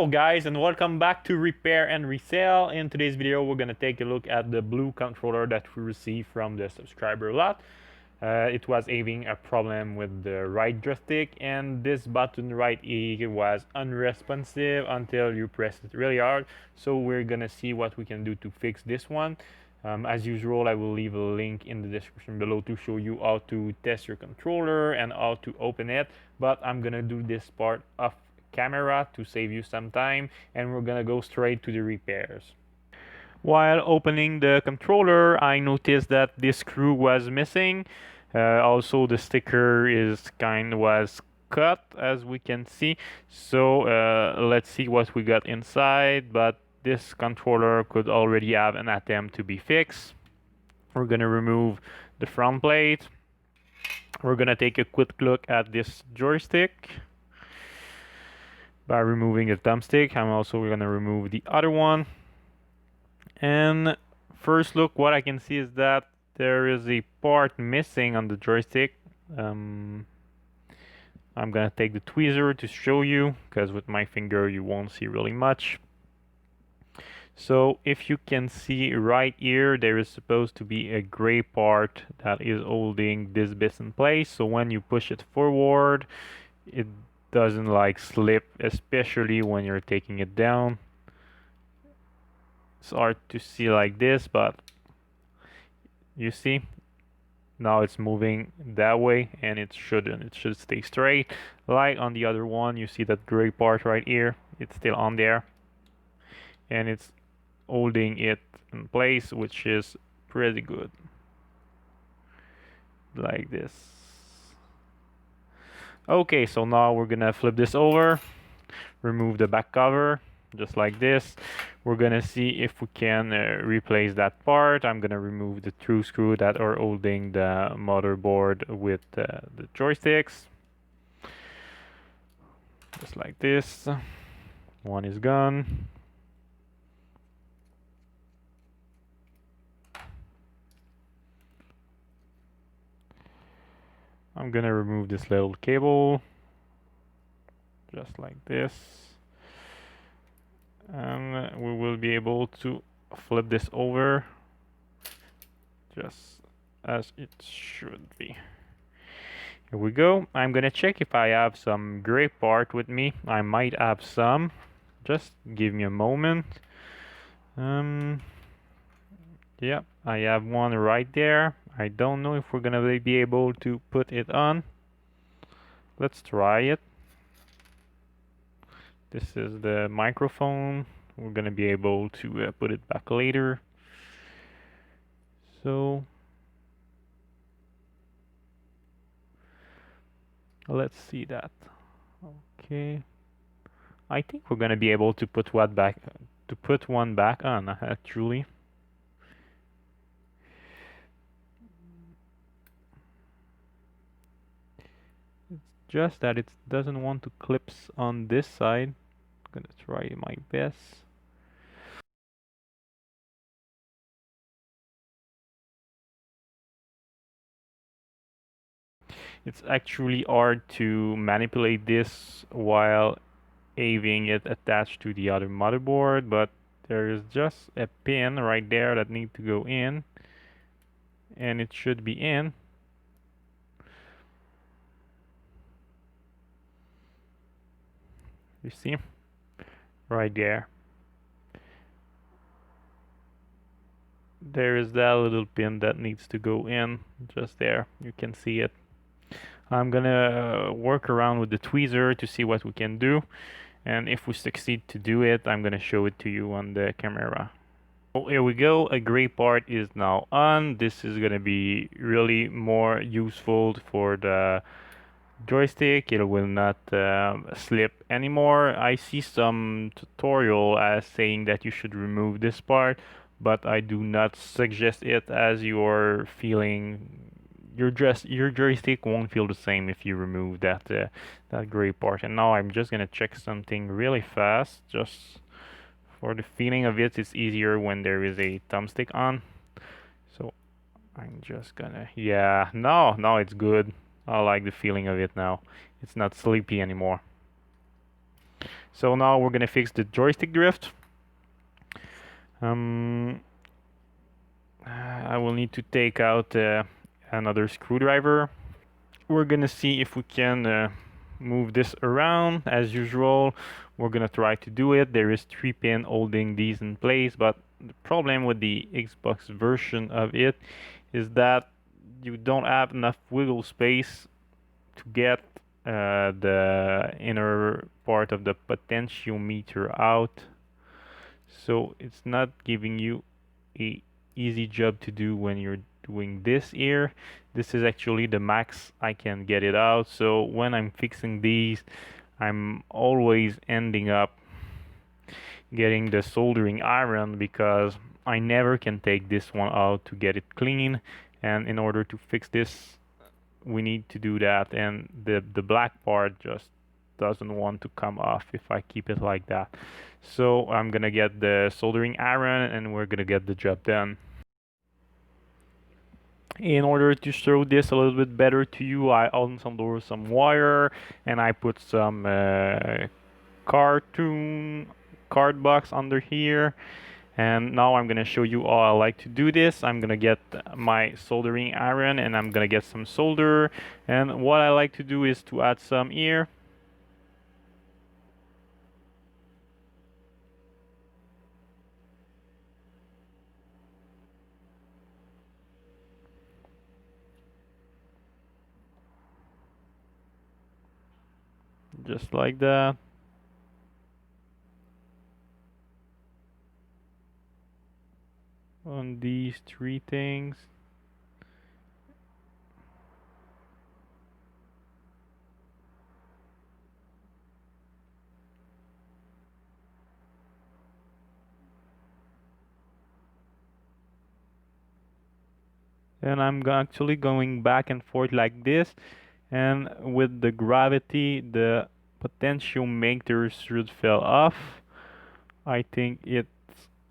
Hello guys, and welcome back to Repair and Resell. In today's video we're going to take a look at the blue controller that we received from the subscriber lot. It was having a problem with the right joystick, and this button right here was unresponsive until you press it really hard. So we're gonna see what we can do to fix this one. As usual, I will leave a link in the description below to show you how to test your controller and how to open it, but I'm gonna do this part off camera to save you some time, and we're gonna go straight to the repairs. While opening the controller, I noticed that this screw was missing. Also, the sticker was cut, as we can see. So let's see what we got inside. But this controller could already have an attempt to be fixed. We're gonna remove the front plate. We're gonna take a quick look at this joystick by removing the thumbstick. I'm also gonna remove the other one. And first look, what I can see is that there is a part missing on the joystick. I'm gonna take the tweezer to show you, because with my finger you won't see really much. So if you can see right here, there is supposed to be a gray part that is holding this bit in place. So when you push it forward, it doesn't like slip, especially when you're taking it down. It's hard to see like this, but you see now it's moving that way, and it shouldn't. It should stay straight. Like on the other one, you see that gray part right here, it's still on there, and it's holding it in place, which is pretty good, like this. Okay, so now we're gonna flip this over, remove the back cover, just like this. We're gonna see if we can replace that part. I'm gonna remove the two screws that are holding the motherboard with the joysticks, just like this. One is gone. I'm gonna remove this little cable, just like this, and we will be able to flip this over just as it should be. Here we go. I'm gonna check if I have some gray part with me. I might have some. Just give me a moment. Yeah, I have one right there. I don't know if we're gonna be able to put it on. Let's try it. This is the microphone. We're gonna be able to put it back later. So let's see that. Okay, I think we're gonna be able to put one back on actually. It's just that it doesn't want to clips on this side. I'm gonna try my best. It's actually hard to manipulate this while having it attached to the other motherboard, but there is just a pin right there that needs to go in, and it should be in. You see? Right there. There is that little pin that needs to go in, just there. You can see it. I'm gonna work around with the tweezer to see what we can do, and if we succeed to do it, I'm gonna show it to you on the camera. Oh, here we go. A gray part is now on. This is gonna be really more useful for the joystick. It will not slip anymore. I see some tutorial as saying that you should remove this part, but I do not suggest it, as you're feeling your joystick won't feel the same if you remove that gray part. And now I'm just gonna check something really fast, just for the feeling of it. It's easier when there is a thumbstick on. So I'm just gonna, yeah, now it's good. I like the feeling of it now. It's not sleepy anymore. So now we're gonna fix the joystick drift. I will need to take out another screwdriver. We're gonna see if we can move this around. As usual, we're gonna try to do it. There is 3 pin holding these in place, but the problem with the Xbox version of it is that you don't have enough wiggle space to get the inner part of the potentiometer out, so it's not giving you a easy job to do when you're doing this here. This is actually the max I can get it out, so when I'm fixing these, I'm always ending up getting the soldering iron because I never can take this one out to get it clean, and in order to fix this we need to do that, and the black part just doesn't want to come off if I keep it like that. So I'm gonna get the soldering iron and we're gonna get the job done. In order to show this a little bit better to you, I unsoldered some wire and I put some cartoon card box under here. And now I'm gonna show you how I like to do this. I'm gonna get my soldering iron and I'm gonna get some solder. And what I like to do is to add some here. Just like that. On these 3 things. And I'm actually going back and forth like this, and with the gravity the potentiometer should fell off. I think it's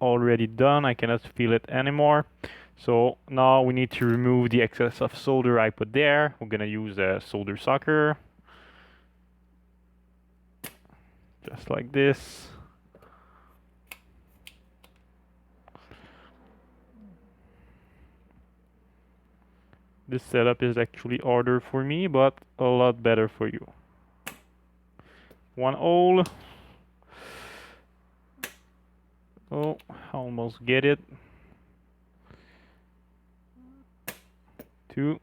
already done. I cannot feel it anymore. So now we need to remove the excess of solder I put there. We're gonna use a solder sucker. Just like this. This setup is actually harder for me, but a lot better for you. 1 hole. Oh, almost get it. 2.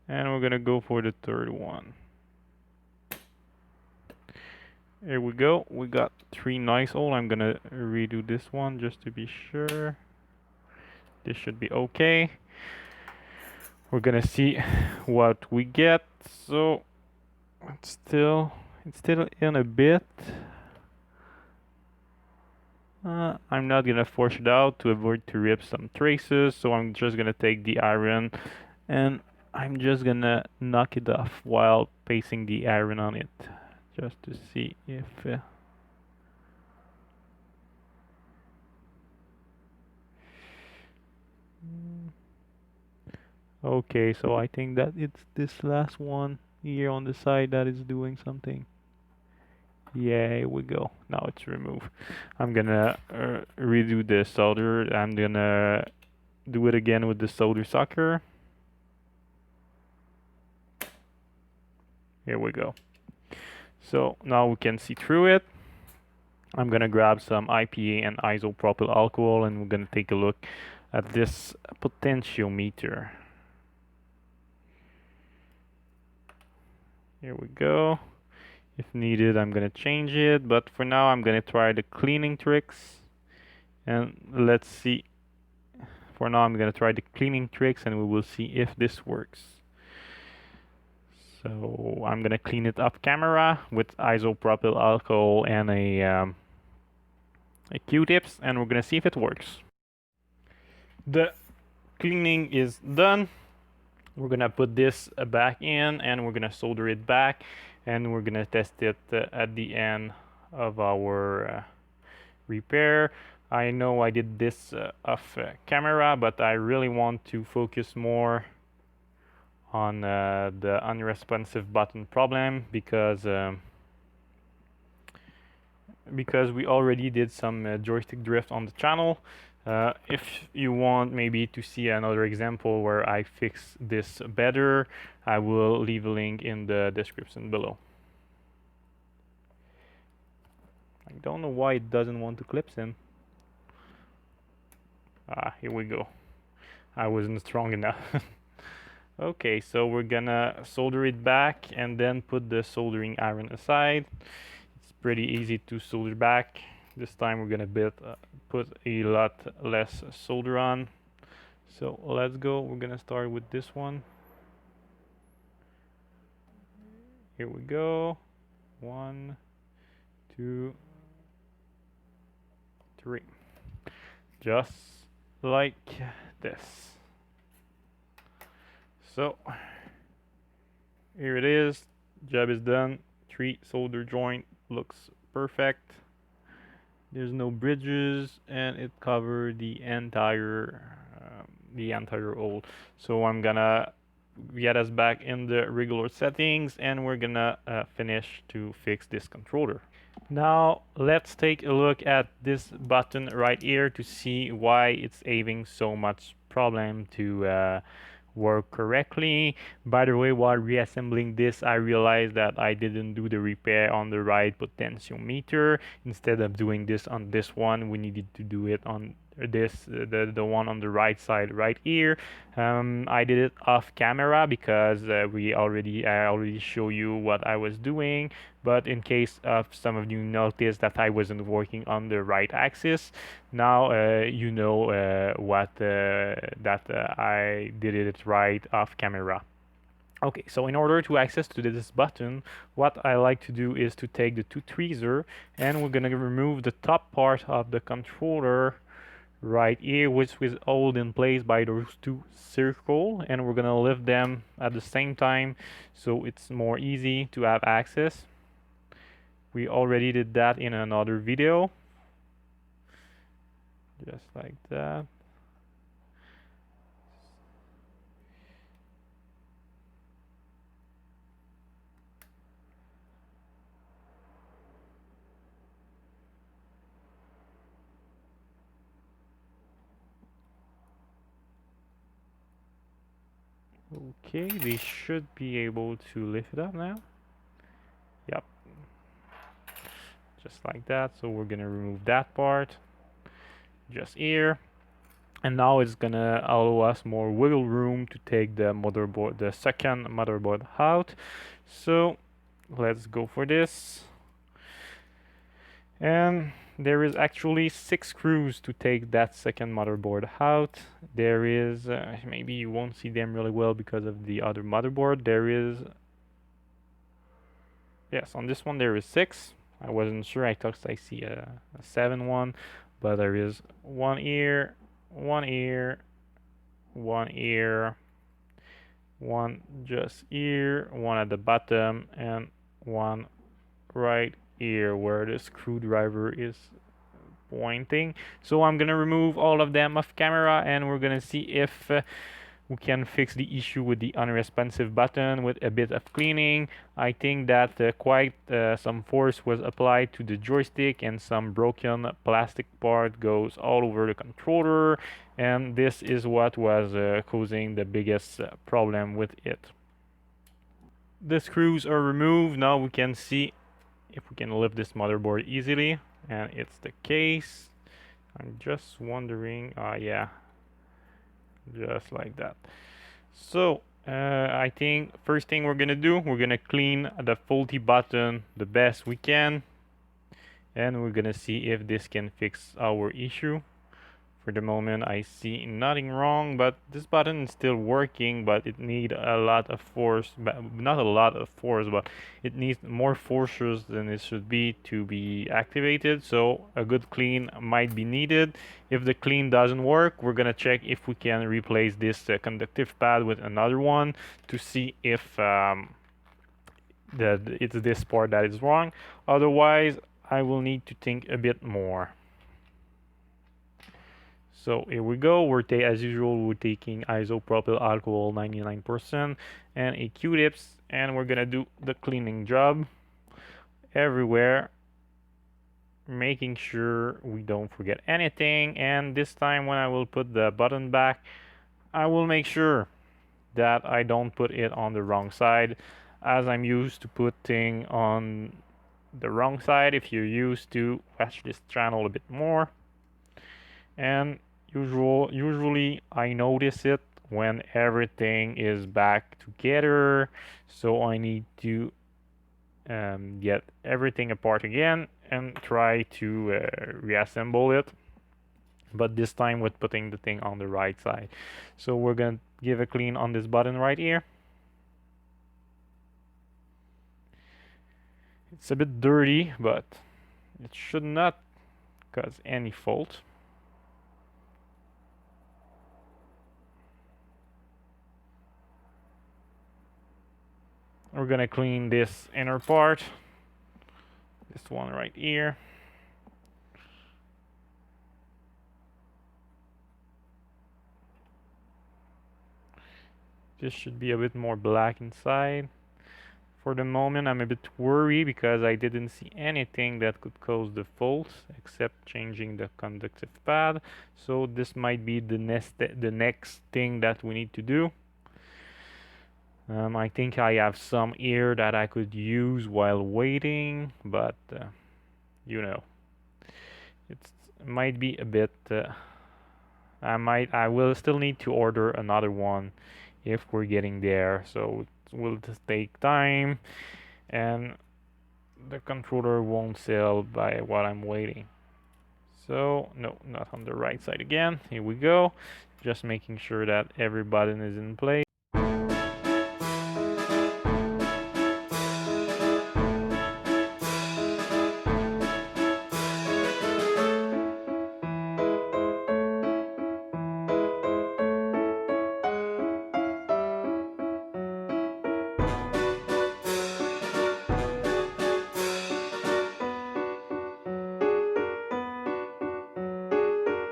And we're gonna go for the 3rd one. Here we go. We got 3 nice holes. I'm gonna redo this one just to be sure. This should be okay. We're gonna see what we get. So it's still in a bit. I'm not gonna force it out to avoid to rip some traces, so I'm just gonna take the iron and I'm just gonna knock it off while pasting the iron on it, just to see if okay, so I think that it's this last one here on the side that is doing something. Yeah, here we go. Now it's removed. I'm gonna redo the solder. I'm gonna do it again with the solder sucker. Here we go. So now we can see through it. I'm gonna grab some IPA and isopropyl alcohol and we're gonna take a look at this potentiometer. Here we go. If needed, I'm gonna change it, but for now I'm gonna try the cleaning tricks and let's see. For now I'm gonna try the cleaning tricks and we will see if this works. So I'm gonna clean it off camera with isopropyl alcohol and a Q-tips, and we're gonna see if it works. The cleaning is done. We're gonna put this back in and we're gonna solder it back and we're gonna test it at the end of our repair. I know I did this off camera, but I really want to focus more on the unresponsive button problem because because we already did some joystick drift on the channel. If you want maybe to see another example where I fix this better, I will leave a link in the description below. I don't know why it doesn't want to clips in. Here we go. I wasn't strong enough. Okay, so we're gonna solder it back and then put the soldering iron aside. It's pretty easy to solder back. This time we're gonna put a lot less solder on. So let's go. We're gonna start with this one. Here we go. 1, 2, 3. Just like this. So here it is. Job is done. 3 solder joint looks perfect. There's no bridges, and it covered the entire hole. So I'm gonna get us back in the regular settings, and we're gonna finish to fix this controller. Now let's take a look at this button right here to see why it's having so much problem to work correctly. By the way, while reassembling this, I realized that I didn't do the repair on the right potentiometer. Instead of doing this on this one, we needed to do it on this the one on the right side right here. I did it off camera because I already show you what I was doing, but in case of some of you noticed that I wasn't working on the right axis, now you know that I did it right off camera. Okay, so in order to access to this button, what I like to do is to take the two tweezers, and we're gonna remove the top part of the controller right here, which is held in place by those two circles, and we're gonna lift them at the same time so it's more easy to have access. We already did that in another video, just like that. Okay, they should be able to lift it up now. Yep, just like that. So we're gonna remove that part just here, and now it's gonna allow us more wiggle room to take the second motherboard out. So let's go for this. And there is actually 6 screws to take that second motherboard out. There is maybe you won't see them really well because of the other motherboard. There is, yes, on this one there is 6. I wasn't sure. I thought I see a 7 one, but there is one here, one here, one here, one just here, one at the bottom, and one right here where the screwdriver is pointing. So I'm gonna remove all of them off camera, and we're gonna see if we can fix the issue with the unresponsive button with a bit of cleaning. I think that quite some force was applied to the joystick, and some broken plastic part goes all over the controller, and this is what was causing the biggest problem with it. The screws are removed. Now we can see if we can lift this motherboard easily, and it's the case. I'm just wondering, yeah, just like that. So I think first thing we're gonna do, we're gonna clean the faulty button the best we can, and we're gonna see if this can fix our issue. For the moment I see nothing wrong, but this button is still working, but it needs a lot of force, but not a lot of force, but it needs more forces than it should be to be activated. So a good clean might be needed. If the clean doesn't work, we're gonna check if we can replace this conductive pad with another one to see if it's this part that is wrong. Otherwise I will need to think a bit more. So here we go. As usual, we're taking isopropyl alcohol 99% and a Q-tips, and we're gonna do the cleaning job everywhere. making sure we don't forget anything. And this time when I will put the button back, I will make sure that I don't put it on the wrong side, as I'm used to putting on the wrong side. If you're used to watch this channel a bit more, and usually I notice it when everything is back together, so I need to get everything apart again and try to reassemble it, but this time with putting the thing on the right side. So we're gonna give a clean on this button right here. It's a bit dirty, but it should not cause any fault. We're gonna clean this inner part, this one right here. This should be a bit more black inside. For the moment, I'm a bit worried because I didn't see anything that could cause the fault except changing the conductive pad. So this might be the next thing that we need to do. I think I have some here that I could use while waiting, but you know, it might be a bit. I will still need to order another one if we're getting there. So it will just take time, and the controller won't sell by while I'm waiting. So no, not on the right side again. Here we go. Just making sure that every button is in place.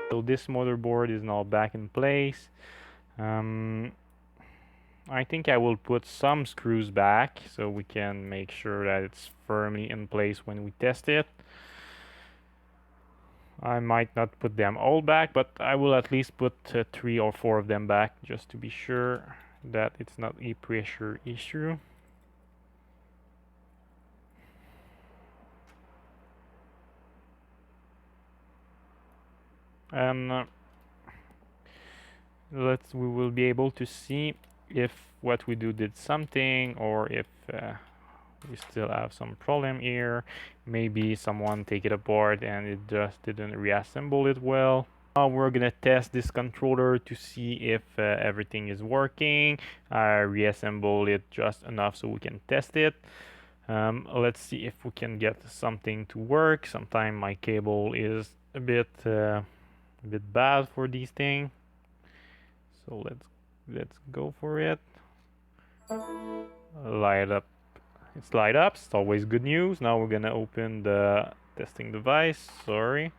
So this motherboard is now back in place. I think I will put some screws back so we can make sure that it's firmly in place when we test it. I might not put them all back, but I will at least put 3 or 4 of them back just to be sure that it's not a pressure issue. And we will be able to see if what we do did something, or if we still have some problem here. Maybe someone take it apart and it just didn't reassemble it well. Now we're gonna test this controller to see if everything is working. I reassemble it just enough so we can test it. Let's see if we can get something to work. Sometimes my cable is a bit bad for these things. So let's go for it. Light up. It's light up. It's always good news. Now we're gonna open the testing device. Sorry.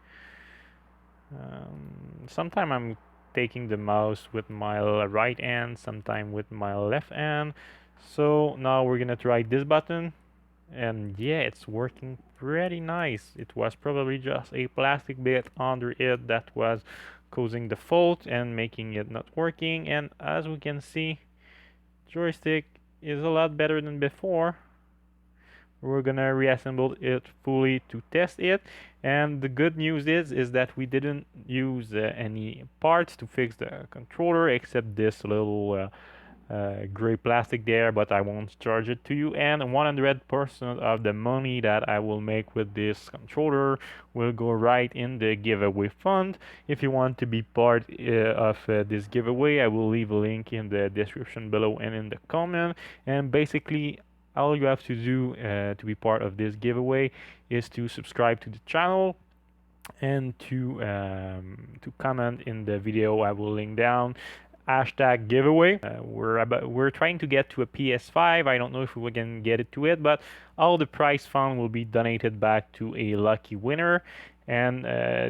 Sometimes I'm taking the mouse with my right hand, sometimes with my left hand. So now we're gonna try this button, and yeah, it's working pretty nice. It was probably just a plastic bit under it that was causing the fault and making it not working. And as we can see, joystick is a lot better than before. We're gonna reassemble it fully to test it, and the good news is that we didn't use any parts to fix the controller except this little gray plastic there, but I won't charge it to you. And 100% of the money that I will make with this controller will go right in the giveaway fund. If you want to be part of this giveaway, I will leave a link in the description below and in the comment. And basically all you have to do to be part of this giveaway is to subscribe to the channel and to comment in the video I will link down hashtag giveaway. We're trying to get to a PS5. I don't know if we can get it to it, but all the prize fund will be donated back to a lucky winner. And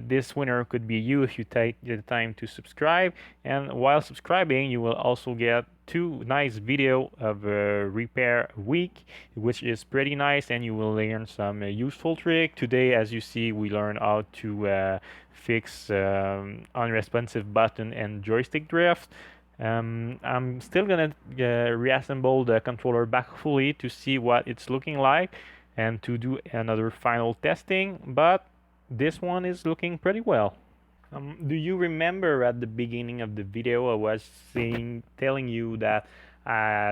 this winner could be you if you take the time to subscribe. And while subscribing, you will also get two nice video of repair a week, which is pretty nice, and you will learn some useful trick. Today, as you see, we learn how to fix unresponsive button and joystick drift. I'm still gonna reassemble the controller back fully to see what it's looking like and to do another final testing, but this one is looking pretty well. Do you remember at the beginning of the video I was telling you that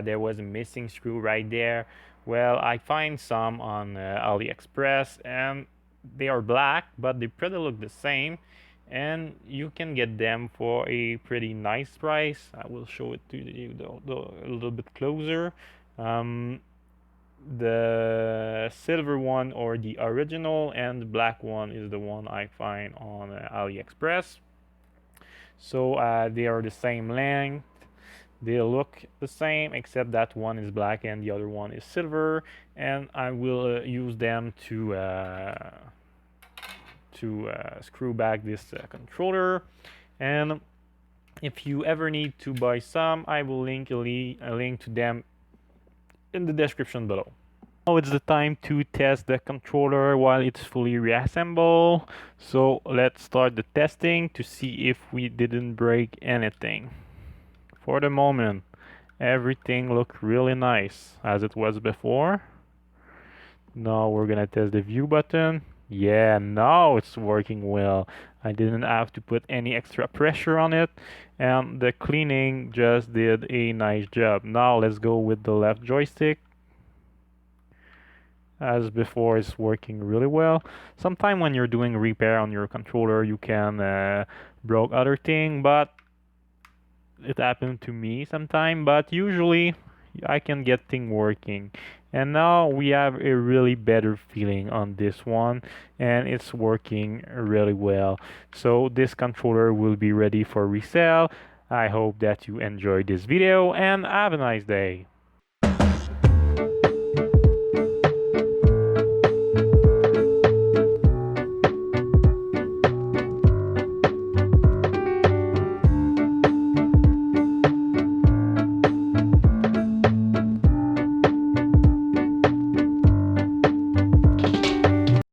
there was a missing screw right there? Well, I find some on AliExpress, and they are black, but they pretty look the same, and you can get them for a pretty nice price. I will show it to you a little bit closer. The silver one or the original, and the black one is the one I find on AliExpress. So they are the same length, they look the same, except that one is black and the other one is silver, and I will use them to screw back this controller. And if you ever need to buy some, I will link a link to them in the description below. Now it's the time to test the controller while it's fully reassembled. So let's start the testing to see if we didn't break anything. For the moment, everything looked really nice as it was before. Now we're gonna test the view button. Yeah, now it's working well. I didn't have to put any extra pressure on it, and the cleaning just did a nice job. Now let's go with the left joystick. As before, it's working really well. Sometimes when you're doing repair on your controller, you can broke other thing, but it happened to me sometime. But usually I can get thing working. And now we have a really better feeling on this one, and it's working really well. So this controller will be ready for resale. I hope that you enjoyed this video, and have a nice day.